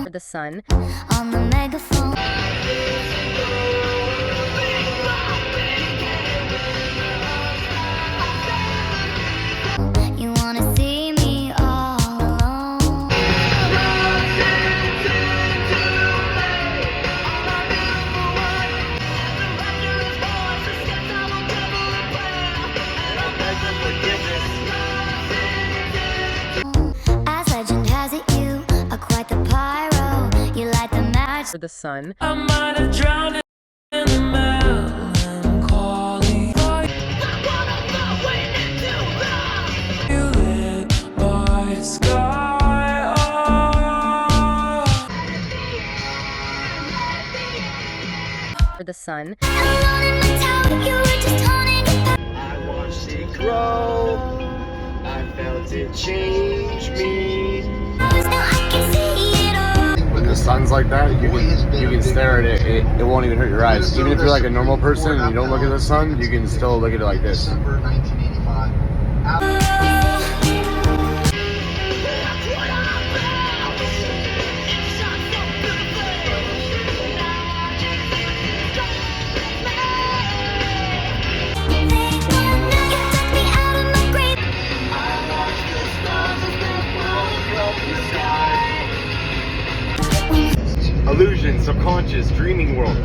For the sun. On the megaphone. You wanna see me all alone. As legend has it, you are quite the pyro. You light the match. For the sun. I might have drowned in the melancholy. You lit my sky up. For the sun. Alone in my tower, you were just holding it back. I watched it grow. I felt it change me. Now I can see it all. When the sun's like that, you can stare at it. It won't even hurt your eyes. Even if you're like a normal person and you don't look at the sun, you can still look at it like this. December 1985. Illusion, subconscious, dreaming world.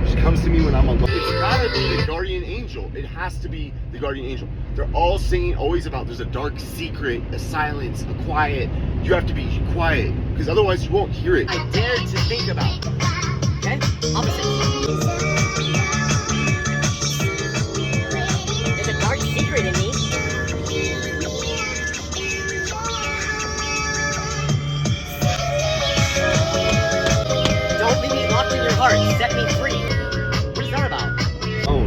She comes to me when I'm alone. It's gotta be the guardian angel. It has to be the guardian angel. They're all saying always about there's a dark secret, a silence, a quiet. You have to be quiet because otherwise you won't hear it. I dare to think about it. Okay? Opposite. There's a dark secret in me. Don't leave me locked in your heart. Set me free. What is that about? Oh.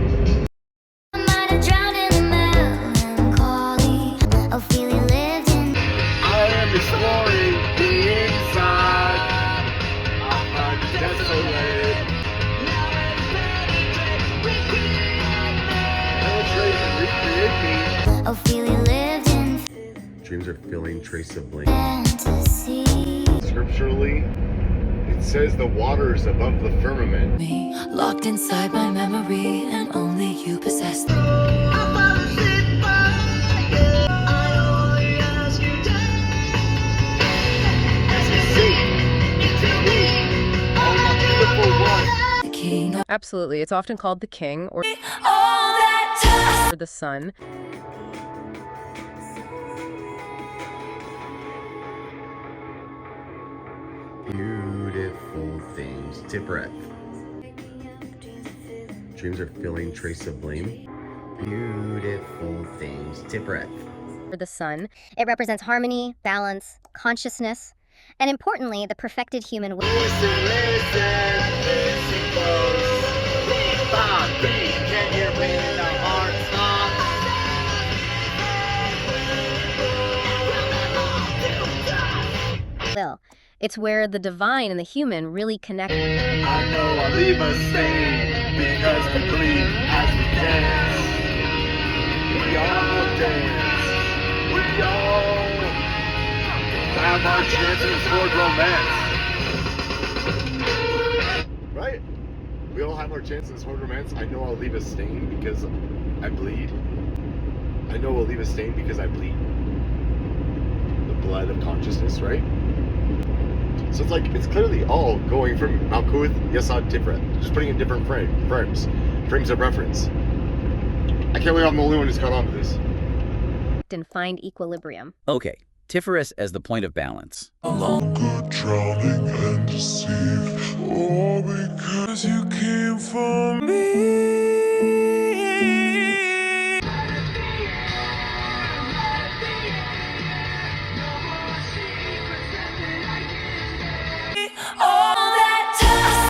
I might have drowned in the melancholy. Ophelia lived in. I am exploring the inside. I'm desolate. Penetrate and recreate me. Ophelia lived in Dreams are filling trace of blame. fantasy. Scripturally, it says the waters above the firmament. Me locked inside my memory, and only you possess me. The king of Absolutely. It's often called the king or all that for the sun. Beautiful things. Deep breath. Dreams are filling trace of blame. Beautiful things. Deep breath. For the sun. It represents harmony, balance, consciousness, and importantly, the perfected human will. Listen, listen close. Beat by beat, can you when the heart stops? Will. It's where the divine and the human really connect. I know I'll leave a stain because we bleed as we dance. We all dance. We all have our chances toward romance. Right? We all have our chances toward romance. I know I'll leave a stain because I bleed. I know I'll leave a stain because I bleed. The blood of consciousness, right? So it's like, it's clearly all going from Malkuth, Yesod, Tiferet. Just putting in different frames of reference. I can't believe I'm the only one who's caught on to this. And find equilibrium. Okay, Tiferet as the point of balance. longer drowning and deceive. All because you came for me. All that time.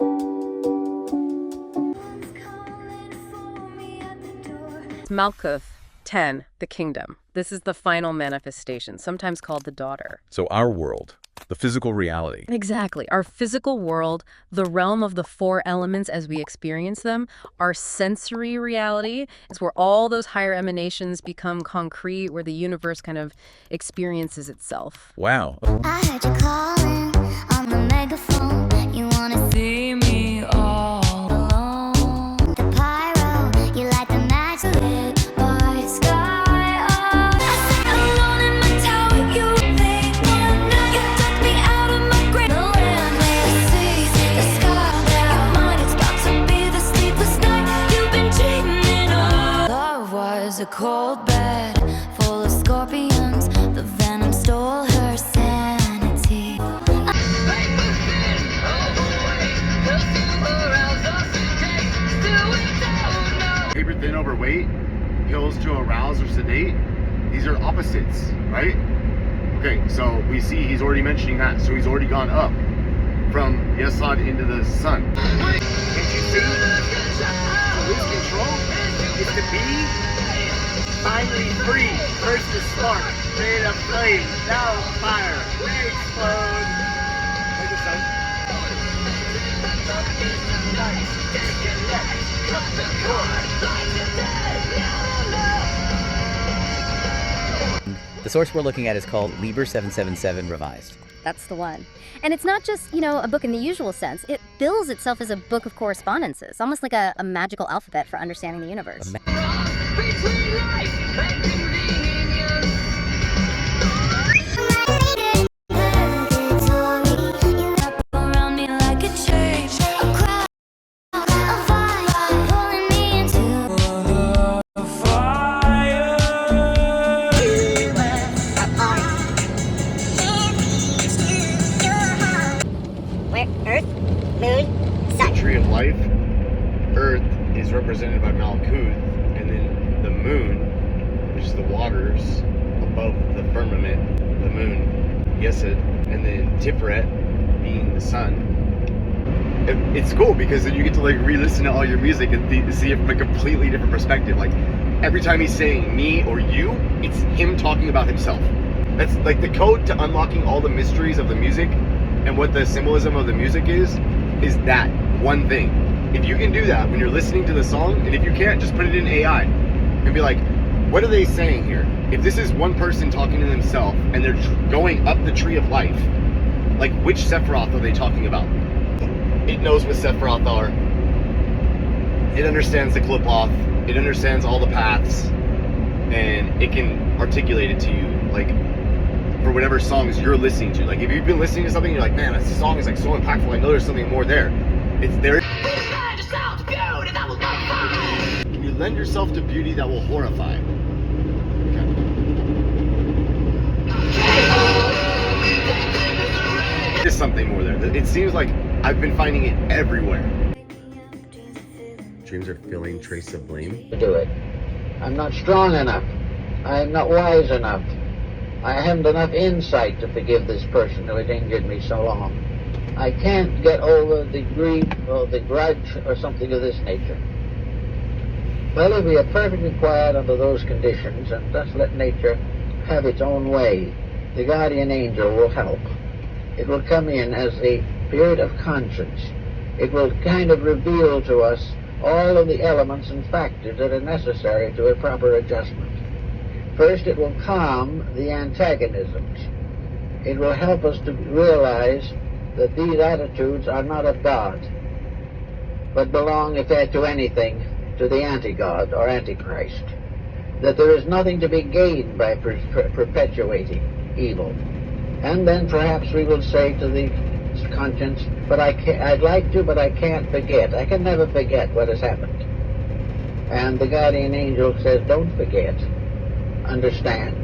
Malkuth 10, the kingdom. This is the final manifestation, sometimes called the daughter. So our world, the physical reality. Exactly. Our physical world, the realm of the four elements as we experience them, our sensory reality is where all those higher emanations become concrete, where the universe kind of experiences itself. Wow. I heard you calling weight, pills to arouse or sedate. These are opposites, right? Okay, so we see he's already mentioning that. So he's already gone up from Yesod into the sun. Can't you see? To lose control is to be finally free. First the spark, then a flame, now fire, then explode. Like the sun. The source we're looking at is called Liber 777 Revised. That's the one. And it's not just, a book in the usual sense. It bills itself as a book of correspondences, almost like a magical alphabet for understanding the universe. Tree of life. Earth is represented by Malkuth, and then the moon, which is the waters above the firmament, the moon, Yesod, and then Tiferet being the sun. It's cool because then you get to like re-listen to all your music and see it from a completely different perspective. Like every time he's saying me or you, it's him talking about himself. That's like the code to unlocking all the mysteries of the music and what the symbolism of the music is that one thing. If you can do that when you're listening to the song, and if you can't, just put it in AI and be like, what are they saying here? If this is one person talking to themselves and they're going up the tree of life, like which Sephiroth are they talking about? It knows what Sephiroth are. It understands the Qliphoth. It understands all the paths, and it can articulate it to you, like for whatever songs you're listening to. Like if you've been listening to something, you're like, man, this song is like so impactful. I know there's something more there. It's there. You lend yourself to beauty that will horrify. Okay. There's something more there. It seems like I've been finding it everywhere. Dreams are filling trace of blame. To do it. I'm not strong enough. I am not wise enough. I haven't enough insight to forgive this person who has injured me so long. I can't get over the grief or the grudge or something of this nature. Well, if we are perfectly quiet under those conditions and just let nature have its own way, the guardian angel will help. It will come in as a spirit of conscience. It will kind of reveal to us all of the elements and factors that are necessary to a proper adjustment. First, it will calm the antagonisms. It will help us to realize that these attitudes are not of God, but belong, if they're to anything, to the anti-God or antichrist. That there is nothing to be gained by perpetuating evil. And then perhaps we will say to the conscience, but I'd like to, but I can't forget. I can never forget what has happened. And the guardian angel says, don't forget, understand.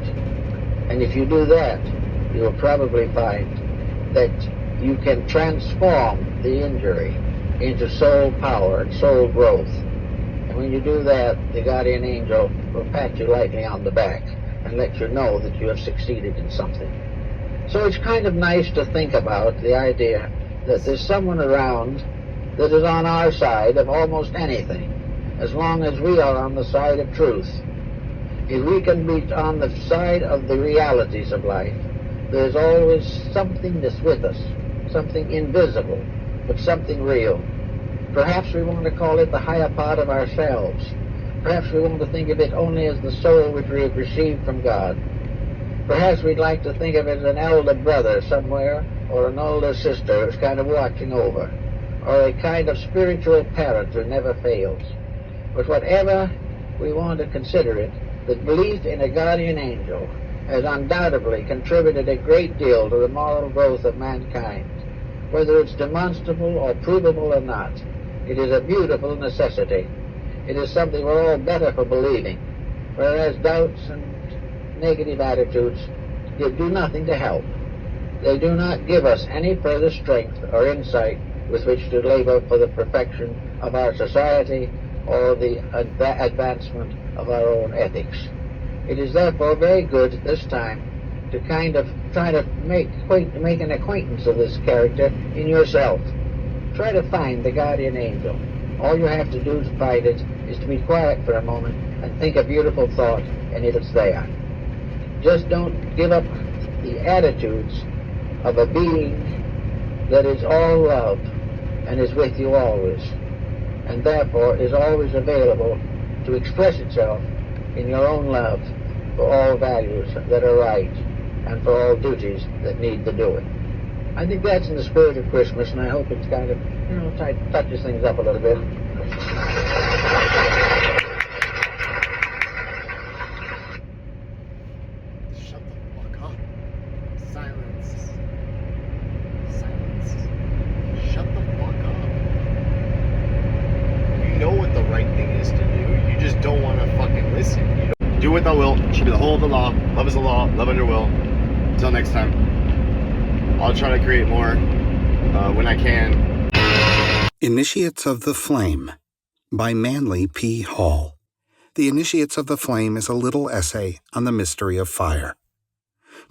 And if you do that, you will probably find that you can transform the injury into soul power and soul growth. And when you do that, the guardian angel will pat you lightly on the back and let you know that you have succeeded in something. So it's kind of nice to think about the idea that there's someone around that is on our side of almost anything, as long as we are on the side of truth. If we can be on the side of the realities of life, there's always something that's with us, something invisible, but something real. Perhaps we want to call it the higher part of ourselves. Perhaps we want to think of it only as the soul which we have received from God. Perhaps we'd like to think of it as an elder brother somewhere, or an older sister who's kind of watching over, or a kind of spiritual parent who never fails. But whatever we want to consider it, the belief in a guardian angel has undoubtedly contributed a great deal to the moral growth of mankind. Whether it's demonstrable or provable or not, it is a beautiful necessity. It is something we're all better for believing, whereas doubts and negative attitudes do nothing to help. They do not give us any further strength or insight with which to labor for the perfection of our society or the advancement of our own ethics. It is therefore very good at this time to kind of try to make an acquaintance of this character in yourself. Try to find the guardian angel. All you have to do to find it is to be quiet for a moment and think a beautiful thought, and it's there. Just don't give up the attitudes of a being that is all love and is with you always, and therefore is always available to express itself in your own love for all values that are right and for all duties that need the doing. I think that's in the spirit of Christmas, and I hope it's kind of, touches things up a little bit. Shut the fuck up. Silence. Silence. Shut the fuck up. You know what the right thing is to do. You just don't want to fucking listen. You don't do with the will. Should be the whole of the law. Love is the law. Love under will. Until next time. I'll try to create more when I can. Initiates of the Flame by Manly P. Hall. The Initiates of the Flame is a little essay on the mystery of fire.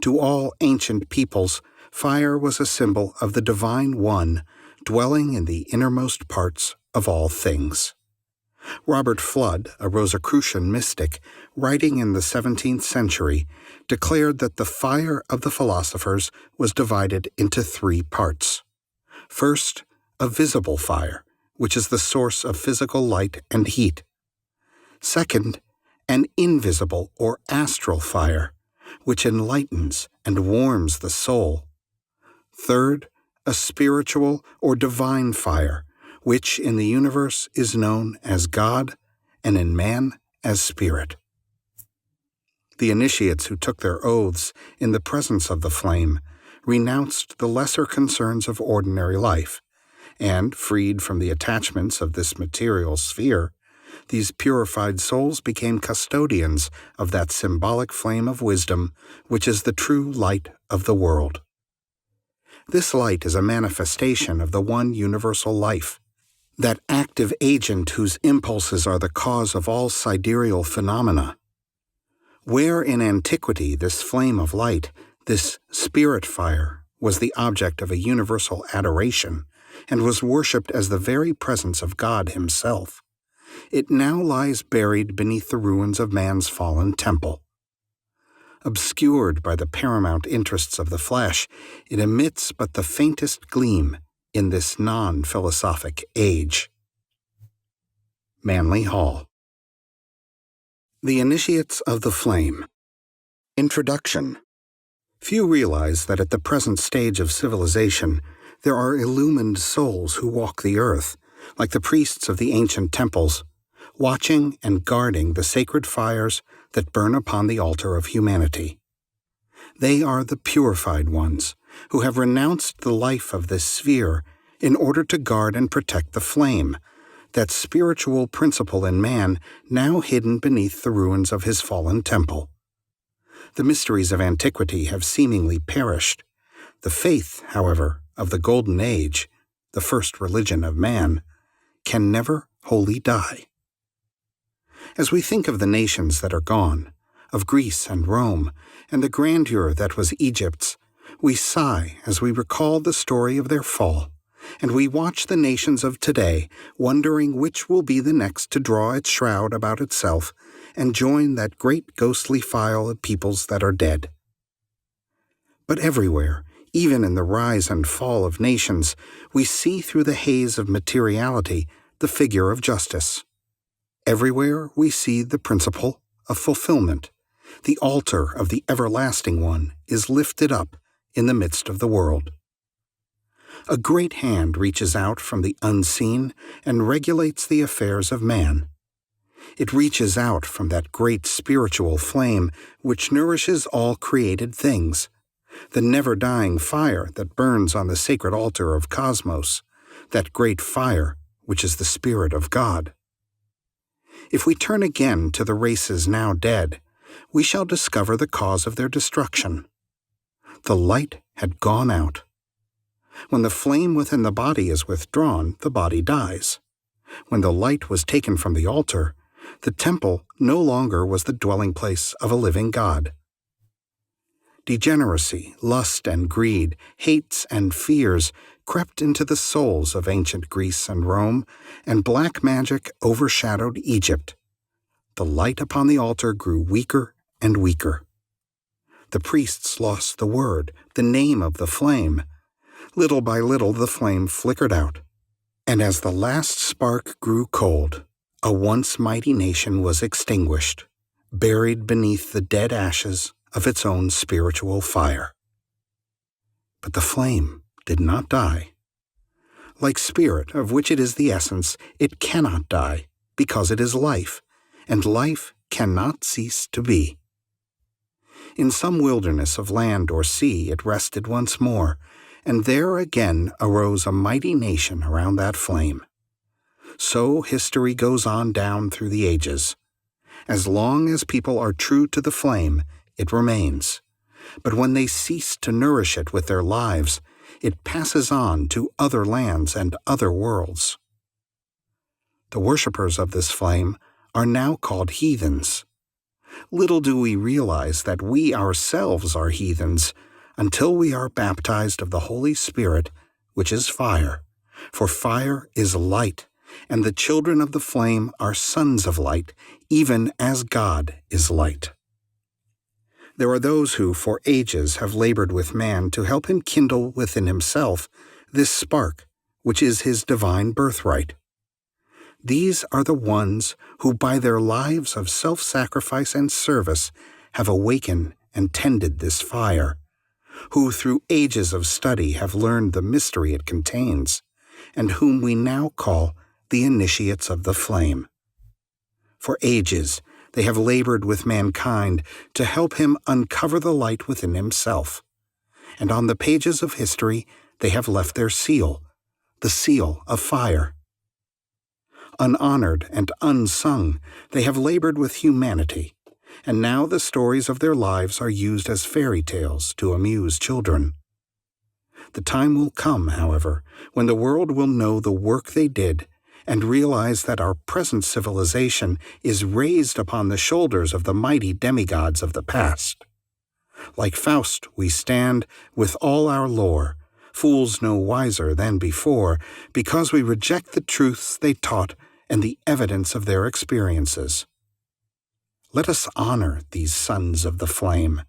To all ancient peoples, fire was a symbol of the Divine One dwelling in the innermost parts of all things. Robert Flood, a Rosicrucian mystic, writing in the 17th century, declared that the fire of the philosophers was divided into 3 parts. First, a visible fire, which is the source of physical light and heat. Second, an invisible or astral fire, which enlightens and warms the soul. Third, a spiritual or divine fire, which in the universe is known as God and in man as spirit. The initiates who took their oaths in the presence of the flame renounced the lesser concerns of ordinary life, and, freed from the attachments of this material sphere, these purified souls became custodians of that symbolic flame of wisdom which is the true light of the world. This light is a manifestation of the one universal life, that active agent whose impulses are the cause of all sidereal phenomena. Where in antiquity this flame of light, this spirit fire, was the object of a universal adoration and was worshipped as the very presence of God himself, it now lies buried beneath the ruins of man's fallen temple. Obscured by the paramount interests of the flesh, it emits but the faintest gleam in this non-philosophic age. Manly Hall. The Initiates of the Flame. Introduction. Few realize that at the present stage of civilization, there are illumined souls who walk the earth, like the priests of the ancient temples, watching and guarding the sacred fires that burn upon the altar of humanity. They are the purified ones, who have renounced the life of this sphere in order to guard and protect the flame, that spiritual principle in man now hidden beneath the ruins of his fallen temple. The mysteries of antiquity have seemingly perished. The faith, however, of the Golden Age, the first religion of man, can never wholly die. As we think of the nations that are gone, of Greece and Rome, and the grandeur that was Egypt's, we sigh as we recall the story of their fall, and we watch the nations of today wondering which will be the next to draw its shroud about itself and join that great ghostly file of peoples that are dead. But everywhere, even in the rise and fall of nations, we see through the haze of materiality the figure of justice. Everywhere we see the principle of fulfillment. The altar of the everlasting one is lifted up in the midst of the world. A great hand reaches out from the unseen and regulates the affairs of man. It reaches out from that great spiritual flame which nourishes all created things, the never-dying fire that burns on the sacred altar of cosmos, that great fire which is the Spirit of God. If we turn again to the races now dead, we shall discover the cause of their destruction. The light had gone out. When the flame within the body is withdrawn, the body dies. When the light was taken from the altar, the temple no longer was the dwelling place of a living God. Degeneracy, lust and greed, hates and fears crept into the souls of ancient Greece and Rome, and black magic overshadowed Egypt. The light upon the altar grew weaker and weaker. The priests lost the word, the name of the flame. Little by little the flame flickered out, and as the last spark grew cold, a once mighty nation was extinguished, buried beneath the dead ashes of its own spiritual fire. But the flame did not die. Like spirit, of which it is the essence, it cannot die, because it is life, and life cannot cease to be. In some wilderness of land or sea it rested once more, and there again arose a mighty nation around that flame. So history goes on down through the ages. As long as people are true to the flame, it remains. But when they cease to nourish it with their lives, it passes on to other lands and other worlds. The worshippers of this flame are now called heathens. Little do we realize that we ourselves are heathens until we are baptized of the Holy Spirit, which is fire. For fire is light, and the children of the flame are sons of light, even as God is light. There are those who, for ages, have labored with man to help him kindle within himself this spark, which is his divine birthright. These are the ones who, by their lives of self-sacrifice and service, have awakened and tended this fire, who through ages of study have learned the mystery it contains, and whom we now call the initiates of the flame. For ages, they have labored with mankind to help him uncover the light within himself, and on the pages of history they have left their seal, the seal of fire. Unhonored and unsung, they have labored with humanity, and now the stories of their lives are used as fairy tales to amuse children. The time will come, however, when the world will know the work they did and realize that our present civilization is raised upon the shoulders of the mighty demigods of the past. Like Faust, we stand with all our lore, fools no wiser than before, because we reject the truths they taught and the evidence of their experiences. Let us honor these sons of the flame,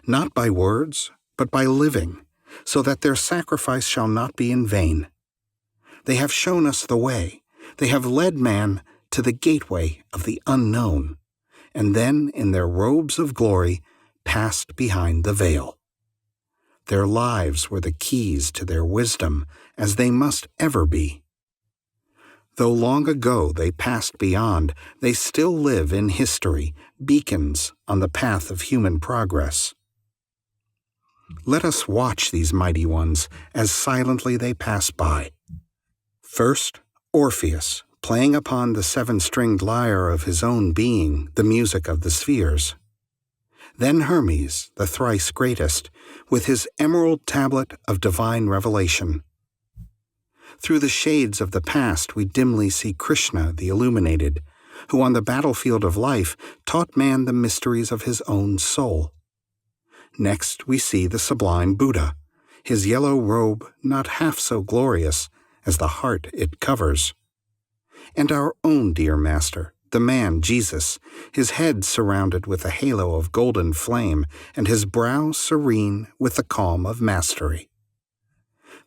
not by words, but by living, so that their sacrifice shall not be in vain. They have shown us the way. They have led man to the gateway of the unknown, and then, in their robes of glory, passed behind the veil. Their lives were the keys to their wisdom, as they must ever be. Though long ago they passed beyond, they still live in history, beacons on the path of human progress. Let us watch these mighty ones as silently they pass by. First, Orpheus, playing upon the seven-stringed lyre of his own being, the music of the spheres. Then Hermes, the thrice greatest, with his emerald tablet of divine revelation. Through the shades of the past we dimly see Krishna, the illuminated, who on the battlefield of life taught man the mysteries of his own soul. Next we see the sublime Buddha, his yellow robe not half so glorious as the heart it covers. And our own dear Master, the man Jesus, his head surrounded with a halo of golden flame, and his brow serene with the calm of mastery.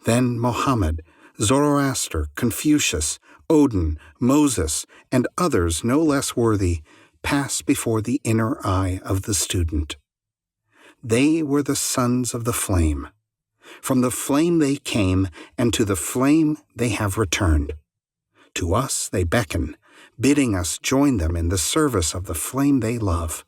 Then Mohammed, Zoroaster, Confucius, Odin, Moses, and others no less worthy pass before the inner eye of the student. They were the sons of the flame. From the flame they came, and to the flame they have returned. To us they beckon, bidding us join them in the service of the flame they love.